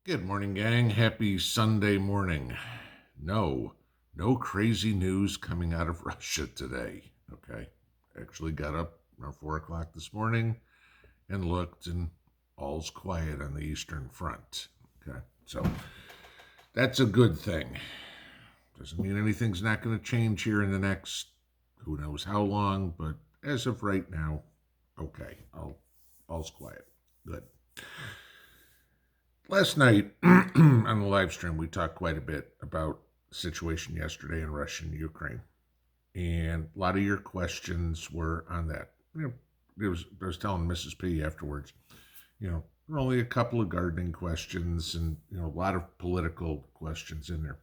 Good morning, gang. Happy Sunday morning. No crazy news coming out of Russia today. Okay. Actually got up around 4 o'clock this morning and looked, and all's quiet on the Eastern Front. Okay. So that's a good thing. Doesn't mean anything's not going to change here in the next who knows how long, but as of right now, okay. All's quiet. Good. Last night on the live stream, we talked quite a bit about the situation yesterday in Russia and Ukraine, and a lot of your questions were on that. I was telling Mrs. P afterwards, there were only a couple of gardening questions, and a lot of political questions in there.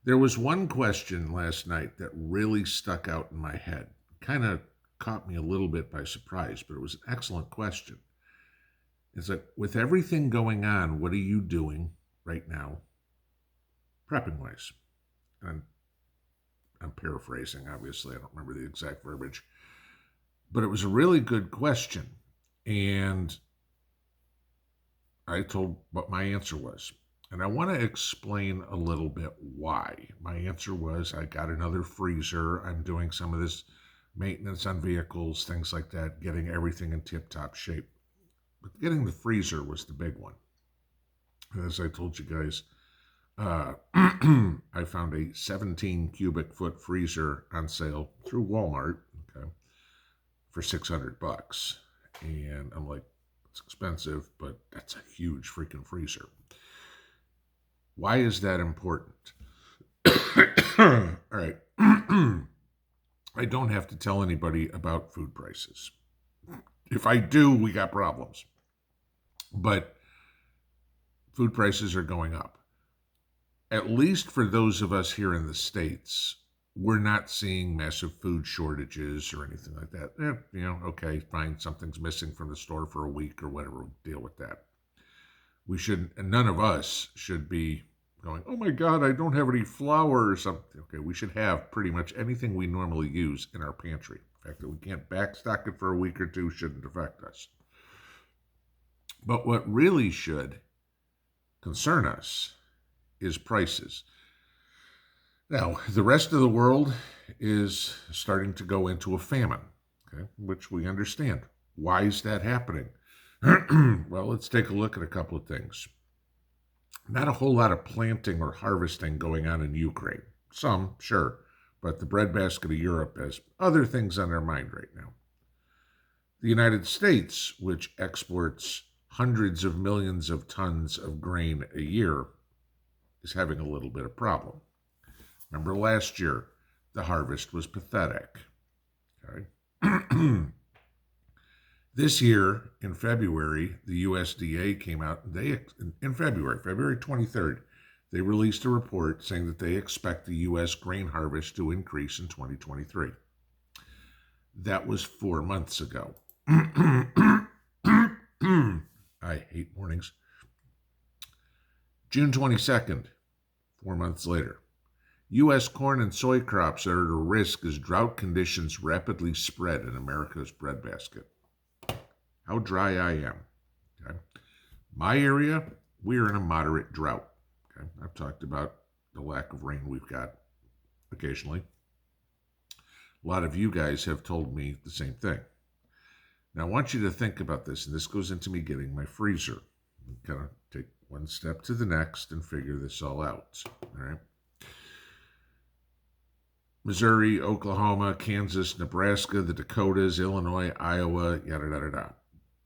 There was one question last night that really stuck out in my head, kind of caught me a little bit by surprise, but it was an excellent question. It's like, with everything going on, what are you doing right now, prepping wise? And I'm paraphrasing, obviously. I don't remember the exact verbiage. But it was a really good question. And I told what my answer was. And I want to explain a little bit why. My answer was I got another freezer. I'm doing some of this maintenance on vehicles, things like that, getting everything in tip-top shape. But getting the freezer was the big one. And as I told you guys, I found a 17 cubic foot freezer on sale through Walmart, okay, for $600. And I'm like, it's expensive, but that's a huge freaking freezer. Why is that important? All right. I don't have to tell anybody about food prices. If I do, we got problems. But food prices are going up. At least for those of us here in the States, we're not seeing massive food shortages or anything like that. Okay, fine, something's missing from the store for a week or whatever, we'll deal with that. We shouldn't, and none of us should be going, oh my God, I don't have any flour or something. Okay, we should have pretty much anything we normally use in our pantry. The fact that we can't backstock it for a week or two shouldn't affect us. But what really should concern us is prices. Now, the rest of the world is starting to go into a famine, okay, which we understand. Why is that happening? Well, let's take a look at a couple of things. Not a whole lot of planting or harvesting going on in Ukraine. Some, sure, but the breadbasket of Europe has other things on their mind right now. The United States, which exports hundreds of millions of tons of grain a year, is having a little bit of problem. Remember last year, the harvest was pathetic. Okay. This year, in February, the USDA came out, in February 23rd, they released a report saying that they expect the U.S. grain harvest to increase in 2023. That was 4 months ago. I hate mornings. June 22nd, 4 months later. U.S. corn and soy crops are at a risk as drought conditions rapidly spread in America's breadbasket. How dry I am. Okay. My area, we are in a moderate drought. Okay. I've talked about the lack of rain we've got occasionally. A lot of you guys have told me the same thing. Now, I want you to think about this, and this goes into me getting my freezer. Kind of take one step to the next and figure this all out. All right. Missouri, Oklahoma, Kansas, Nebraska, the Dakotas, Illinois, Iowa, yada, yada, yada.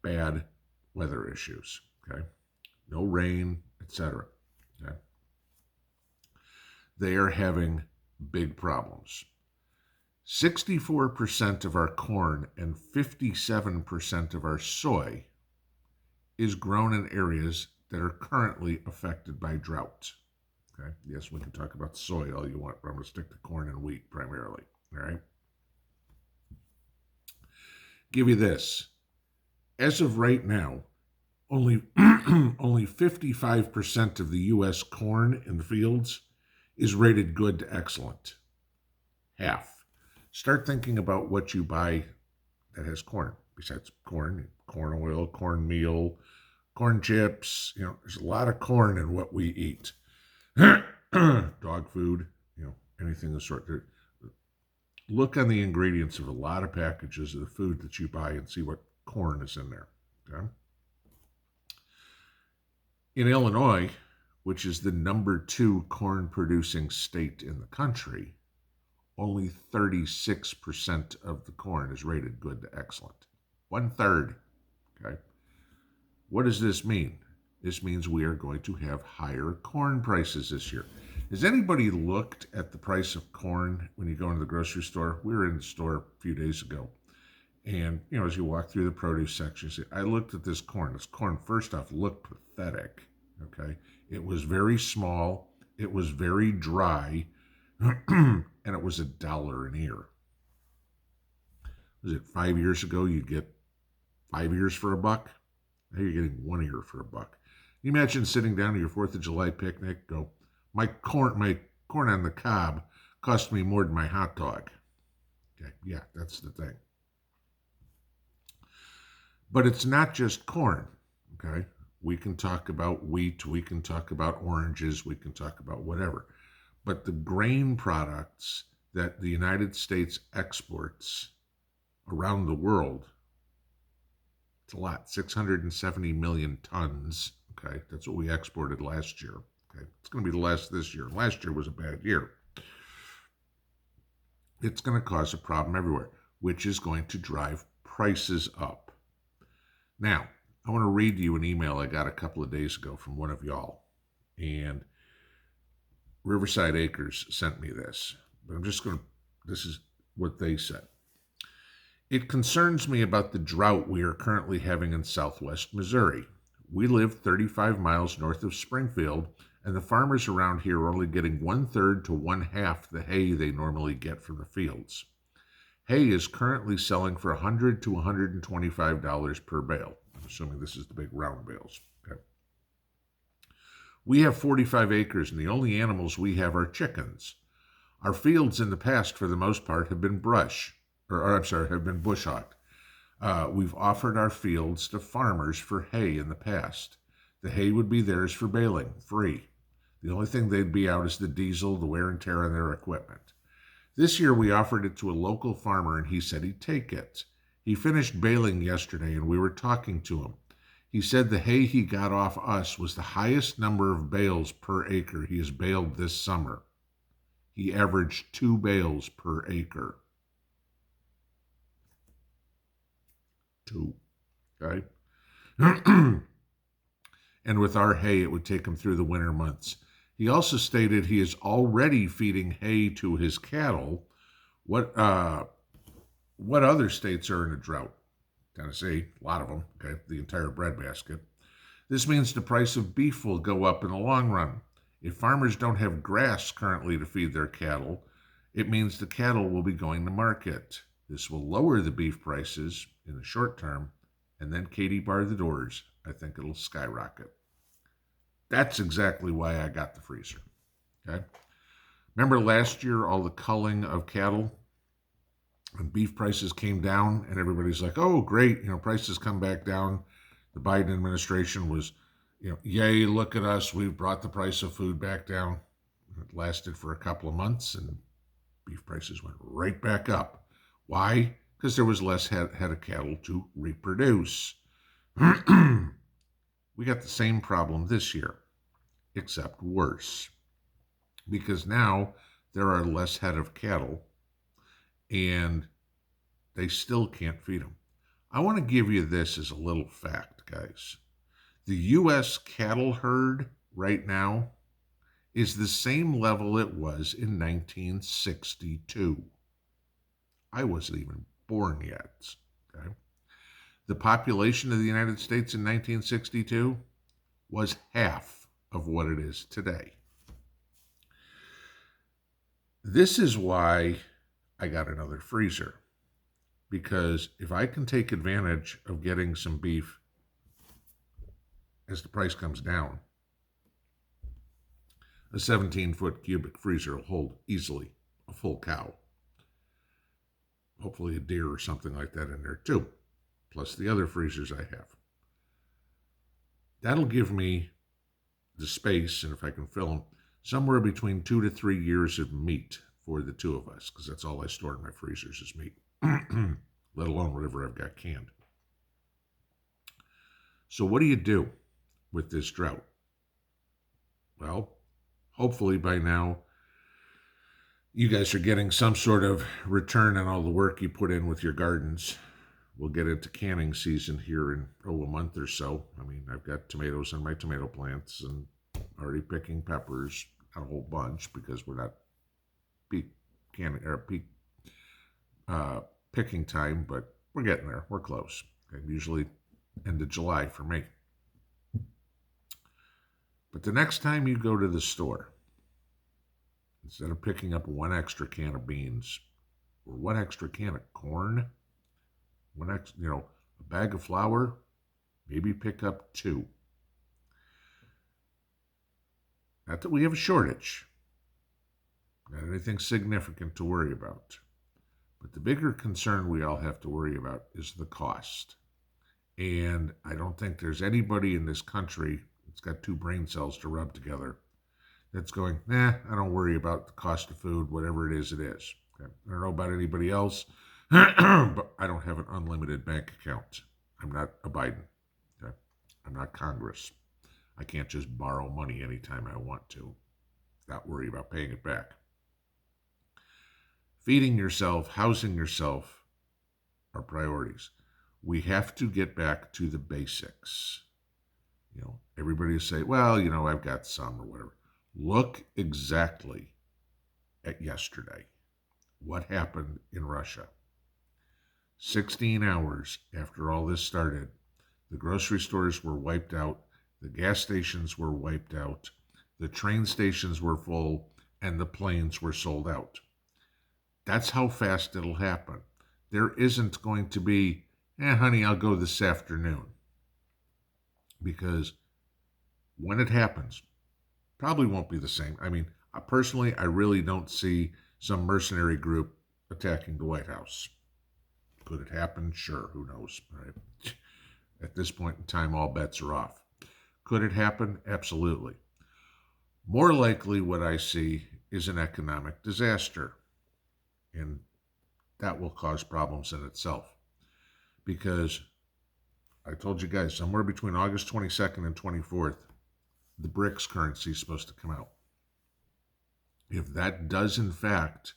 Bad weather issues, okay? No rain, etc. Okay? They are having big problems. 64% of our corn and 57% of our soy is grown in areas that are currently affected by drought. Okay? Yes, we can talk about soy all you want, but I'm going to stick to corn and wheat primarily. All right? Give you this. As of right now, only 55% of the U.S. corn in the fields is rated good to excellent. Half. Start thinking about what you buy that has corn. Besides corn oil, cornmeal, corn chips. There's a lot of corn in what we eat. Dog food, anything of the sort. Look on the ingredients of a lot of packages of the food that you buy and see what corn is in there. Okay? In Illinois, which is the number 2 corn producing state in the country, only 36% of the corn is rated good to excellent. 1/3. Okay. What does this mean? This means we are going to have higher corn prices this year. Has anybody looked at the price of corn when you go into the grocery store? We were in the store a few days ago. And, as you walk through the produce section, you say, I looked at this corn. This corn, first off, looked pathetic. Okay. It was very small. It was very dry. And it was $1 an ear. Was it 5 years ago you'd get 5 ears for $1? Now you're getting 1 ear for $1. You imagine sitting down at your 4th of July picnic, go, my corn on the cob cost me more than my hot dog. Okay, yeah, that's the thing. But it's not just corn, okay? We can talk about wheat, we can talk about oranges, we can talk about whatever. But the grain products that the United States exports around the world, it's a lot, 670 million tons, okay? That's what we exported last year, okay? It's going to be the last this year. Last year was a bad year. It's going to cause a problem everywhere, which is going to drive prices up. Now, I want to read you an email I got a couple of days ago from one of y'all, and Riverside Acres sent me this, but this is what they said. It concerns me about the drought we are currently having in southwest Missouri. We live 35 miles north of Springfield, and the farmers around here are only getting 1/3 to 1/2 the hay they normally get from the fields. Hay is currently selling for $100 to $125 per bale. I'm assuming this is the big round bales. Okay. We have 45 acres, and the only animals we have are chickens. Our fields in the past, for the most part, have been have been bush hogged. We've offered our fields to farmers for hay in the past. The hay would be theirs for baling, free. The only thing they'd be out is the diesel, the wear and tear on their equipment. This year we offered it to a local farmer, and he said he'd take it. He finished baling yesterday, and we were talking to him. He said the hay he got off us was the highest number of bales per acre he has baled this summer. He averaged 2 bales per acre. 2. Okay? And with our hay, it would take him through the winter months. He also stated he is already feeding hay to his cattle. What other states are in a drought? Tennessee, a lot of them, okay, the entire breadbasket. This means the price of beef will go up in the long run. If farmers don't have grass currently to feed their cattle, it means the cattle will be going to market. This will lower the beef prices in the short term, and then Katie bar the doors. I think it'll skyrocket. That's exactly why I got the freezer. Okay. Remember last year, all the culling of cattle and beef prices came down, and everybody's like, oh, great, prices come back down. The Biden administration was, yay, look at us. We've brought the price of food back down. It lasted for a couple of months, and beef prices went right back up. Why? Because there was less head of cattle to reproduce. We got the same problem this year, except worse, because now there are less head of cattle, and they still can't feed them. I want to give you this as a little fact, guys. The U.S. cattle herd right now is the same level it was in 1962. I wasn't even born yet. Okay? The population of the United States in 1962 was half of what it is today. This is why I got another freezer, because if I can take advantage of getting some beef as the price comes down, a 17-foot cubic freezer will hold easily a full cow. Hopefully a deer or something like that in there too, plus the other freezers I have. That'll give me the space, and if I can fill them, somewhere between 2 to 3 years of meat for the two of us, because that's all I store in my freezers is meat, let alone whatever I've got canned. So what do you do with this drought? Well, hopefully by now you guys are getting some sort of return on all the work you put in with your gardens. We'll get into canning season here in a month or so. I mean, I've got tomatoes on my tomato plants and already picking peppers, a whole bunch, because we're not peak canning or peak picking time, but we're getting there. We're close. Okay, usually end of July for me. But the next time you go to the store, instead of picking up one extra can of beans or one extra can of corn, a bag of flour, maybe pick up two. Not that we have a shortage, not anything significant to worry about. But the bigger concern we all have to worry about is the cost. And I don't think there's anybody in this country that's got two brain cells to rub together that's going, I don't worry about the cost of food, whatever it is, it is. Okay? I don't know about anybody else, but I don't have an unlimited bank account. I'm not a Biden. Okay? I'm not Congress. I can't just borrow money anytime I want to, not worry about paying it back. Feeding yourself, housing yourself are priorities. We have to get back to the basics. Everybody will say, well, I've got some or whatever. Look exactly at yesterday. What happened in Russia? 16 hours after all this started, the grocery stores were wiped out, the gas stations were wiped out, the train stations were full, and the planes were sold out. That's how fast it'll happen. There isn't going to be, honey, I'll go this afternoon. Because when it happens, probably won't be the same. I mean, personally, I really don't see some mercenary group attacking the White House. Could it happen? Sure, who knows, right? At this point in time, all bets are off. Could it happen? Absolutely. More likely, what I see is an economic disaster. And that will cause problems in itself. Because I told you guys, somewhere between August 22nd and 24th, the BRICS currency is supposed to come out. If that does, in fact,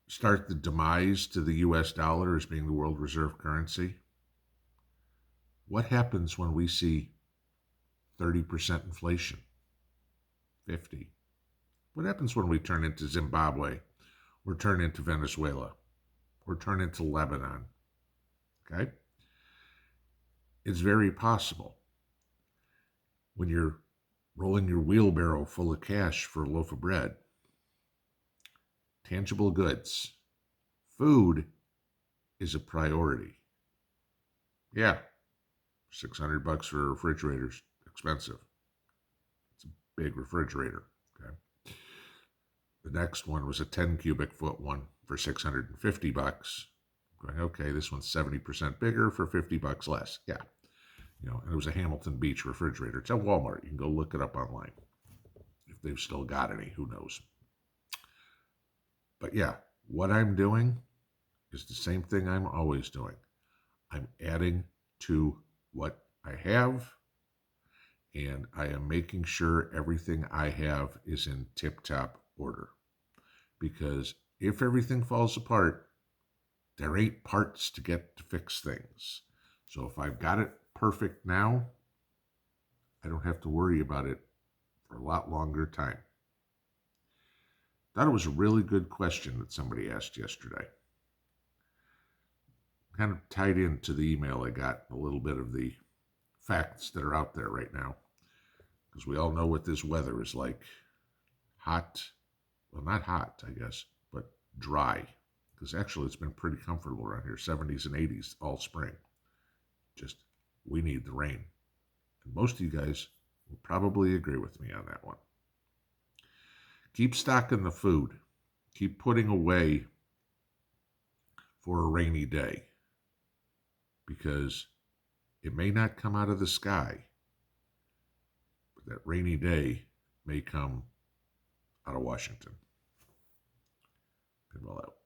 start the demise to the U.S. dollar as being the world reserve currency, what happens when we see 30% inflation? 50? What happens when we turn into Zimbabwe? Or turn into Venezuela? Or turn into Lebanon? Okay? It's very possible. When you're rolling your wheelbarrow full of cash for a loaf of bread, tangible goods, food is a priority. Yeah, $600 for a refrigerator's expensive. It's a big refrigerator. Okay. The next one was a 10 cubic foot one for $650. Going, okay, this one's 70% bigger for $50 less. Yeah. And it was a Hamilton Beach refrigerator. It's at Walmart. You can go look it up online. If they've still got any, who knows. But yeah, what I'm doing is the same thing I'm always doing. I'm adding to what I have, and I am making sure everything I have is in tip-top order. Because if everything falls apart, there ain't parts to get to fix things. So if I've got it perfect now, I don't have to worry about it for a lot longer time. Thought it was a really good question that somebody asked yesterday. Kind of tied into the email I got, a little bit of the facts that are out there right now. Because we all know what this weather is like. Hot, well, not hot, I guess, but dry. Because actually it's been pretty comfortable around here, 70s and 80s all spring. Just, we need the rain. And most of you guys will probably agree with me on that one. Keep stocking the food. Keep putting away for a rainy day. Because It may not come out of the sky, but that rainy day may come out of Washington. Pinball out.